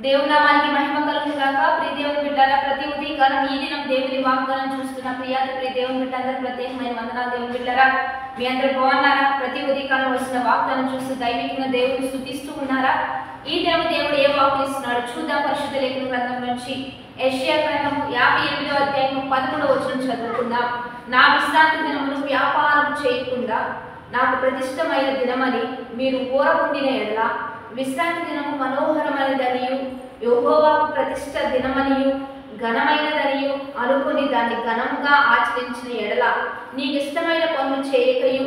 దేవుని నామానికి మహిమ కలుగును గాక. ప్రియ దేవుని బిడ్డలారా, ప్రతి ఉదయకాలం ఈ దినం దేవుని వాగ్దానం చూస్తున్న ప్రియ దేవుని బిడ్డలందరూ ప్రత్యేకమైన వందనాలు. దేవుని బిడ్డలారా, మీ అందరూ బాగున్నారా? ప్రతి ఉదయకాలం వచ్చిన వాగ్దానం చూస్తూ దైవికంగా దేవుని స్తుతిస్తూ ఉన్నారా? ఈ దినం దేవుడు ఏ వాక్కు ఇస్తున్నాడు చూద్దాం. పరిశుద్ధ లేఖన గ్రంథం నుంచి యెషయా గ్రంథం 58వ అధ్యాయం 11వ వచనం చదువుకుందాం. నా విశ్రాంతి దినమును వ్యాపారం చేయకుండా నాకు ప్రతిష్టమైన దినమని మీరు ఊరకుండిన ఎడల, విశ్రాంతి దినము మనోహరమైనదనియు యెహోవాకు ప్రతిష్ట దినమనియు ఘనమైనదనియు అనుకుని దాన్ని ఘనంగా ఆచరించిన ఎడల, నీకు ఇష్టమైన పనులు చేయకయు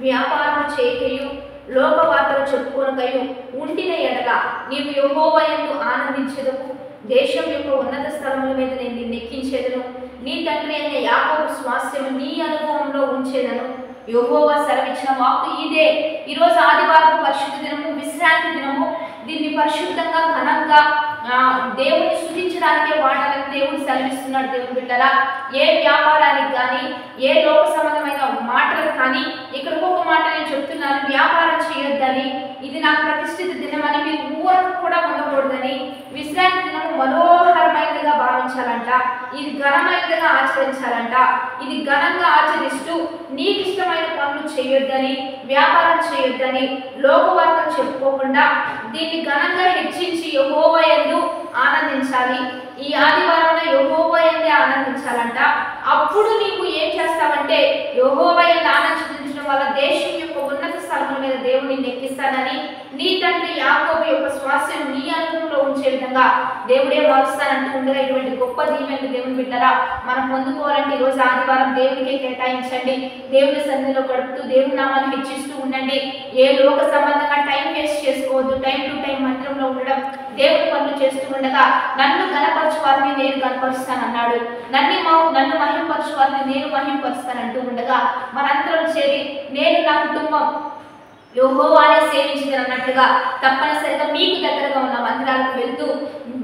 వ్యాపారం చేయకయు లోకవార్తలు చెప్పుకొనకయు ఉండిన ఎడల, నీవు యెహోవా యందు ఆనందించెదవు. దేశం యొక్క ఉన్నత స్థలముల మీద నేను నిన్ను ఎక్కించేదను. నీ తండ్రి అయిన యాకోబు స్వాస్థ్యము నీ అనుభవంలో ఉంచేదను. యెహోవా సెలవిచ్చిన వాక్కు ఇదే. ఈరోజు ఆదివారం పరిశుద్ధ దినము, విశ్రాంతి దినము. దీన్ని పరిశుద్ధంగా ఘనంగా దేవుని స్తుతించడానికే వాడాలని దేవుడు సెలవిస్తున్నాడు. దేవుని బిడ్డలారా, ఏ వ్యాపారానికి కానీ ఏ లోక సంబంధమైన మాటలకు కానీ ఇక్కడ ఒక మాట నేను చెప్తున్నాను, వ్యాపారం చేయొద్దని, ఇది నాకు ప్రతిష్ఠిత దినమని, మీరు ఊరకు కూడా ఉండకూడదని, విశ్రాంతి దినము మనోహరమైనదిగా భావించాలంట, ఇది ఘనమైనదిగా ఆచరించాలంట. ఇది ఘనంగా ఆచరిస్తూ నీకు ఇష్టమైన పనులు చేయొద్దని, వ్యాపారం చేయొద్దని, లోకవార్తలు చెప్పుకోకుండా దీన్ని ఘనంగా హెచ్చించి యెహోవా యందు ఆనందించాలి. ఈ ఆదివారంలో యెహోవా యందే ఆనందించాలంట. అప్పుడు నీవు ఏం చేస్తావంటే, యెహోవా యందు ఆనందించడం వల్ల దేశం యొక్క ఉన్నత స్థలముల మీద దేవుని నెక్కిస్తానని, నీ తండ్రి యాకోబు యొక్క స్వాస్థ్యం నీ అనుభవంలో ఉంచే విధంగా దేవుడే మారుస్తానంటూ ఉండగా, ఇటువంటి గొప్ప దీవెనలు దేవుని బిడ్డలారా మనం పొందుకోవాలంటే ఈరోజు ఆదివారం దేవునికే కేటాయించండి. దేవుని సన్నిధిలో గడుపుతూ దేవుని నామాన్ని హెచ్చిస్తూ ఉండండి. ఏ లోక సంబంధంగా టైం వేస్ట్ చేసుకోవద్దు. టైం టు టైం మందిరంలో ఉండడం, దేవుని పనులు చేస్తూ ఉండగా, నన్ను గణపరచు వారిని నేను గణపరుస్తానన్నాడు. నన్ను మహింపరచు వారిని నేను మహింపరుస్తానంటూ ఉండగా, మనందరం చేరి నేను నా కుటుంబం యెహోవానే సేవించదన్నట్టుగా తప్పనిసరిగా మీకు దగ్గరగా ఉన్న మందిరాలకు వెళ్తూ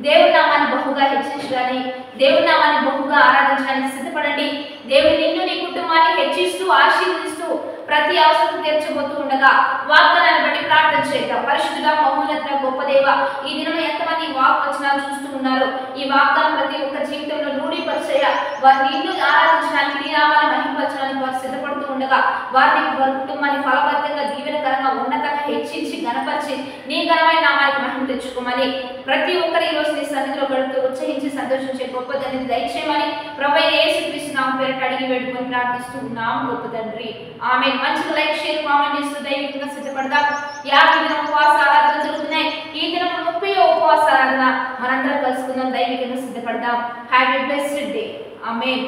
దేవుని నామాన్ని బహుగా హెచ్చించడానికి, దేవుని నామాన్ని బహుగా ఆరాధించడానికి సిద్ధపడండి. దేవుడు నిన్ను నీ కుటుంబాన్ని హెచ్చిస్తూ ఆశీర్వదిస్తూ ప్రతి అవసరం తీర్చబోతూ ఉండగా వాగ్దానాన్ని బట్టి ప్రార్థన చేద్దాం. పరిశుద్ధుడా, మహోన్నతుడా, గొప్ప దేవ, ఈ దినం ఎంతమంది వాక్ వచనాలు చూస్తూ ఉన్నారో ఈ వాగ్దానం ప్రతి ఒక్క జీవితంలో రూఢీపరిచేయ, వారు నిన్ను ఆరాధించడానికి, నీ నామాన్ని మహిమపరచడానికి వారు సిద్ధపడుతూ ఉండగా, వారి కుటుంబాన్ని ఫలవంతంగా దీవెనకరంగా ఉన్నతంగా హెచ్చించి గణపరిచి నీ ఘనమైన నామానికి మహిమ తెచ్చుకోమని, ప్రతి ఒక్కరు ఈ రోజు నీ సన్నిధిలో గడుపుతూ ఉత్సహించి సంతోషించే గొప్ప తండ్రి దయచేయమని ప్రభువైన యేసుక్రీస్తు నామం పేరిట అడిగి వేడుకొని ప్రార్థిస్తూ ఉన్నాము గొప్ప తండ్రి. ఆమె మంచిగా లైక్, షేర్, కామెంట్ చేస్తూ దైవికంగా సిద్ధపడదాం. 50 దినం ఉపవాస ఆరాధన జరుగుతున్నాయి. ఈ దినం 30వ ఉపవాస ఆరాధన. మనందరం కలుసుకుందాం, దైవికంగా సిద్ధపడదాం. Have a blessed day. Amen.